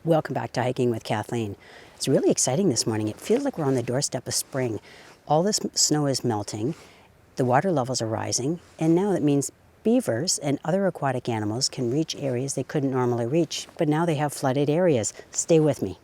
Welcome back to Hiking with Kathleen. It's really exciting this morning. It feels like we're on the doorstep of spring. All this snow is melting, the water levels are rising, and now that means beavers and other aquatic animals can reach areas they couldn't normally reach, but now they have flooded areas. Stay with me.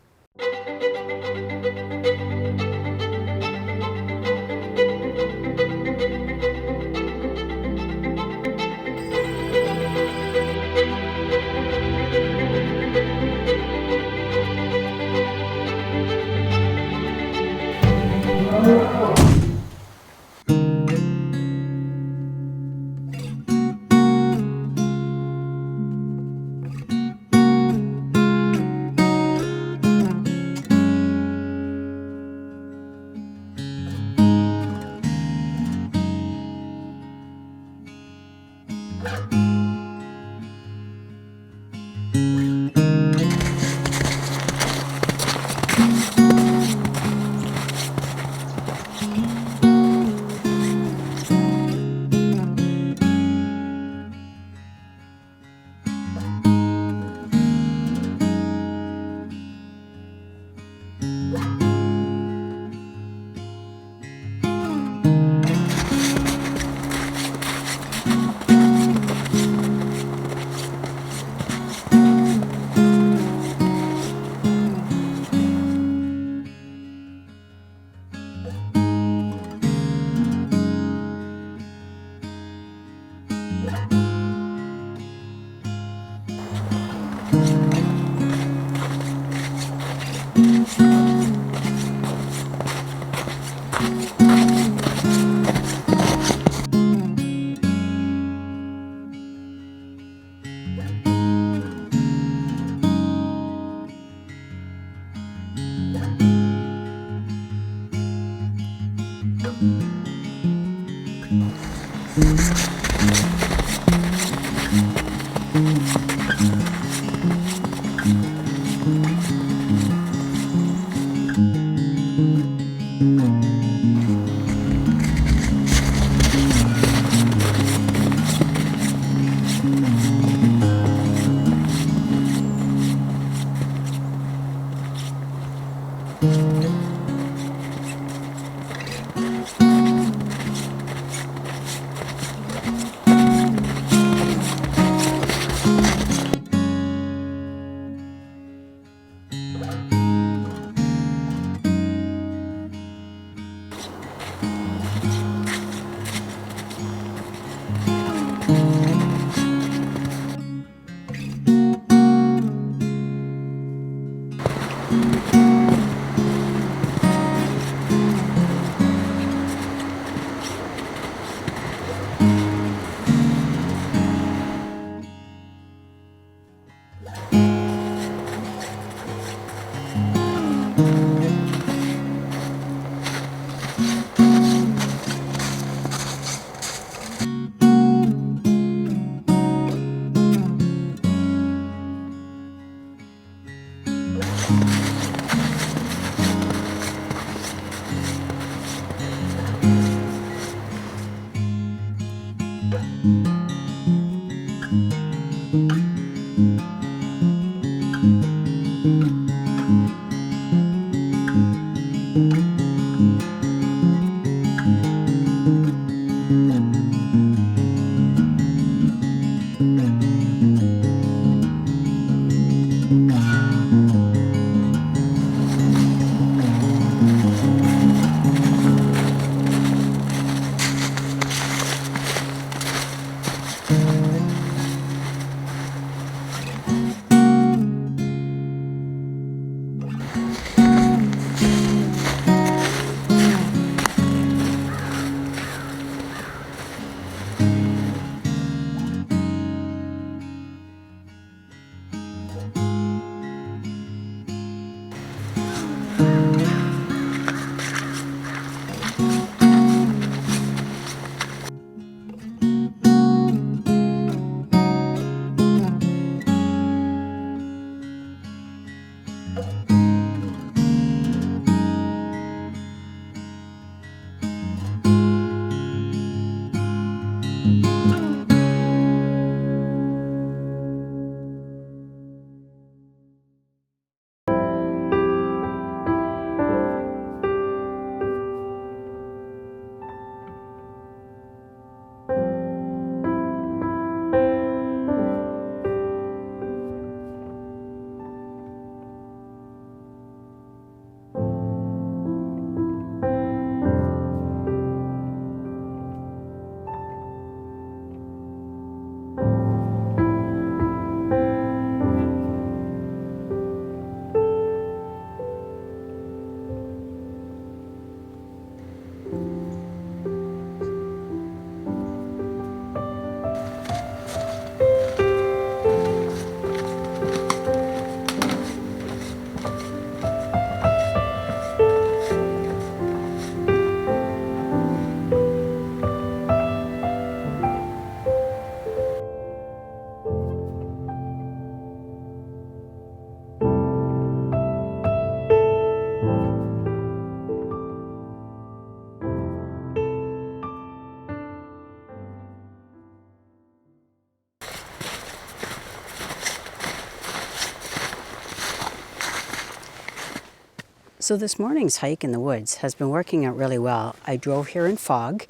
So this morning's hike in the woods has been working out really well. I drove here in fog,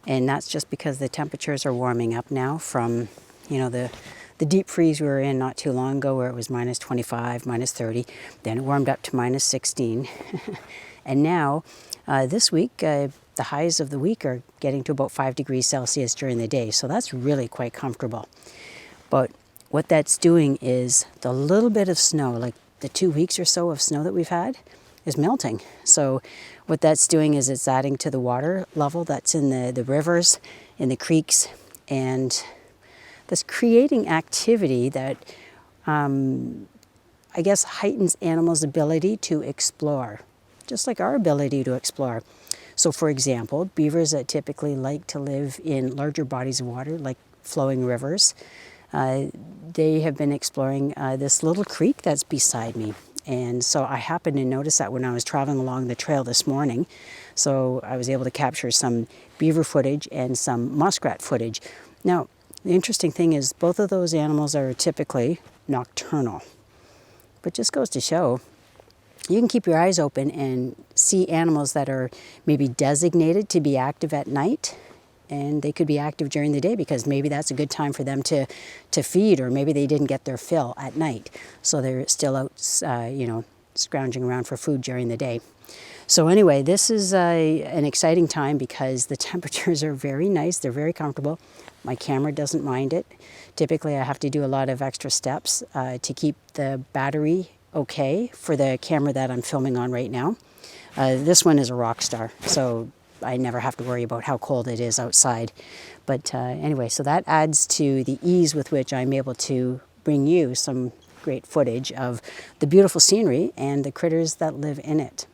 and that's just because the temperatures are warming up now from, the deep freeze we were in not too long ago where it was minus 25, minus 30. Then it warmed up to minus 16. And now, this week, the highs of the week are getting to about 5 degrees Celsius during the day. So that's really quite comfortable. But what that's doing is the little bit of snow, like the 2 weeks or so of snow that we've had, is melting. So what that's doing is it's adding to the water level that's in the rivers, in the creeks, and that's creating activity that I guess heightens animals' ability to explore, just like our ability to explore. So for example, beavers that typically like to live in larger bodies of water, like flowing rivers, they have been exploring this little creek that's beside me. And so I happened to notice that when I was traveling along the trail this morning. So I was able to capture some beaver footage and some muskrat footage. Now, the interesting thing is both of those animals are typically nocturnal. But just goes to show, you can keep your eyes open and see animals that are maybe designated to be active at night, and they could be active during the day because maybe that's a good time for them to feed, or maybe they didn't get their fill at night. So they're still out, scrounging around for food during the day. So anyway, this is an exciting time because the temperatures are very nice. They're very comfortable. My camera doesn't mind it. Typically, I have to do a lot of extra steps to keep the battery okay for the camera that I'm filming on right now. This one is a rock star, so I never have to worry about how cold it is outside. But anyway, so that adds to the ease with which I'm able to bring you some great footage of the beautiful scenery and the critters that live in it.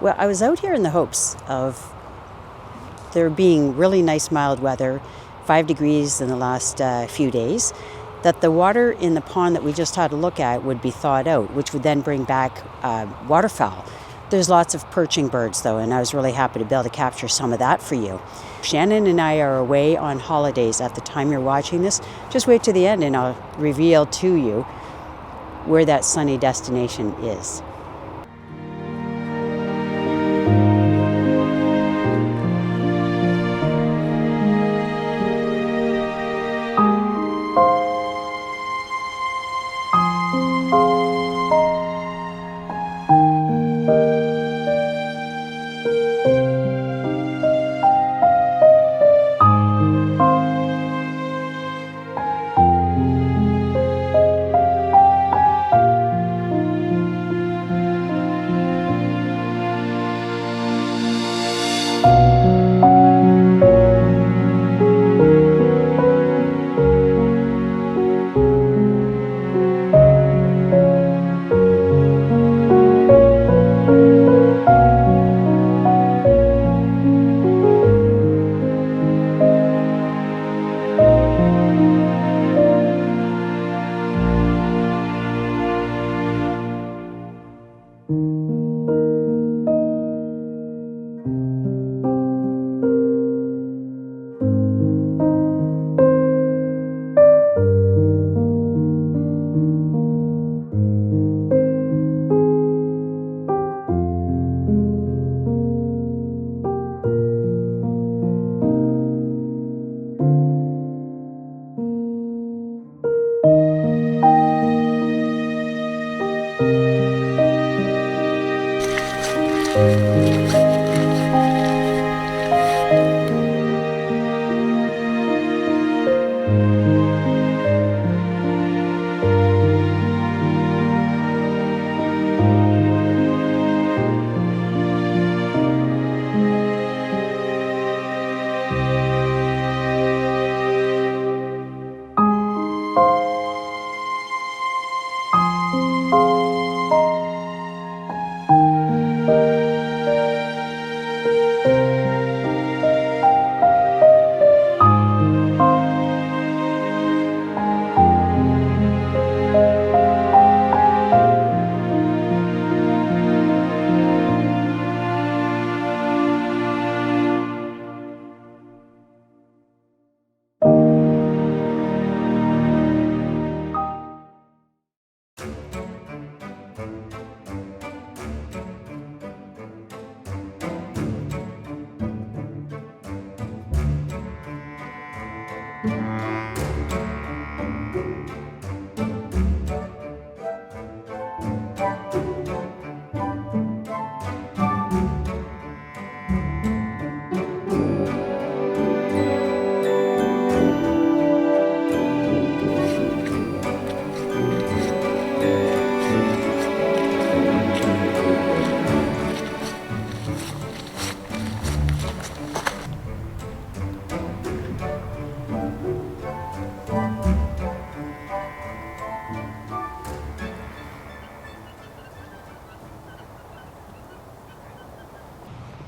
Well, I was out here in the hopes of there being really nice mild weather, 5 degrees in the last few days, that the water in the pond that we just had a look at would be thawed out, which would then bring back waterfowl. There's lots of perching birds though, and I was really happy to be able to capture some of that for you. Shannon and I are away on holidays at the time you're watching this. Just wait to the end and I'll reveal to you where that sunny destination is.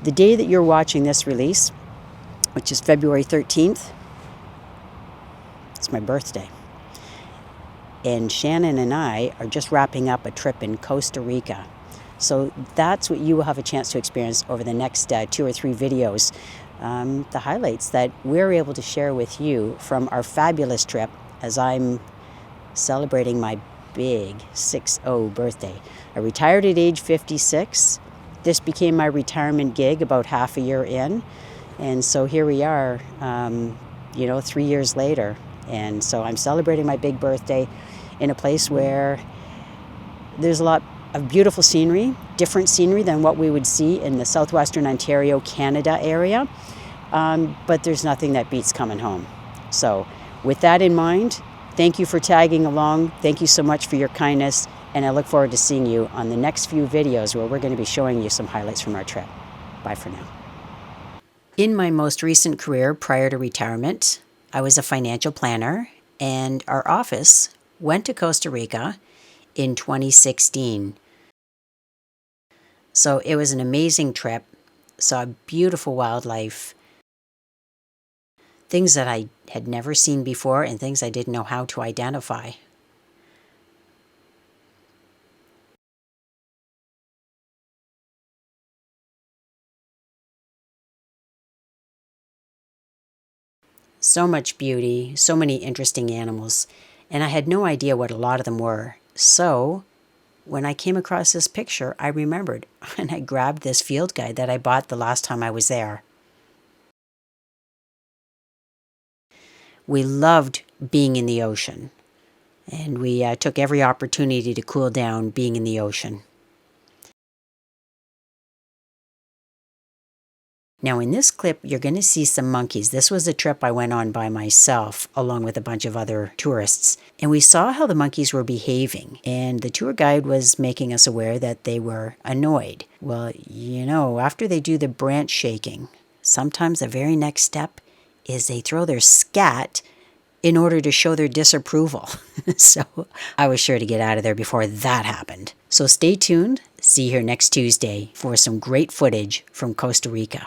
The day that you're watching this release, which is February 13th, it's my birthday. And Shannon and I are just wrapping up a trip in Costa Rica. So that's what you will have a chance to experience over the next 2 or 3 videos. The highlights that we're able to share with you from our fabulous trip as I'm celebrating my big 6-0 birthday. I retired at age 56. This became my retirement gig about half a year in. And so here we are, 3 years later. And so I'm celebrating my big birthday in a place where there's a lot of beautiful scenery, different scenery than what we would see in the southwestern Ontario, Canada area. But there's nothing that beats coming home. So with that in mind, thank you for tagging along. Thank you so much for your kindness. And I look forward to seeing you on the next few videos where we're going to be showing you some highlights from our trip. Bye for now. In my most recent career prior to retirement, I was a financial planner, and our office went to Costa Rica in 2016. So it was an amazing trip, saw beautiful wildlife, things that I had never seen before and things I didn't know how to identify. So much beauty, so many interesting animals, and I had no idea what a lot of them were. So when I came across this picture, I remembered, and I grabbed this field guide that I bought the last time I was there. We loved being in the ocean, and we took every opportunity to cool down being in the ocean. Now in this clip, you're going to see some monkeys. This was a trip I went on by myself, along with a bunch of other tourists. And we saw how the monkeys were behaving. And the tour guide was making us aware that they were annoyed. Well, after they do the branch shaking, sometimes the very next step is they throw their scat in order to show their disapproval. So I was sure to get out of there before that happened. So stay tuned. See you here next Tuesday for some great footage from Costa Rica.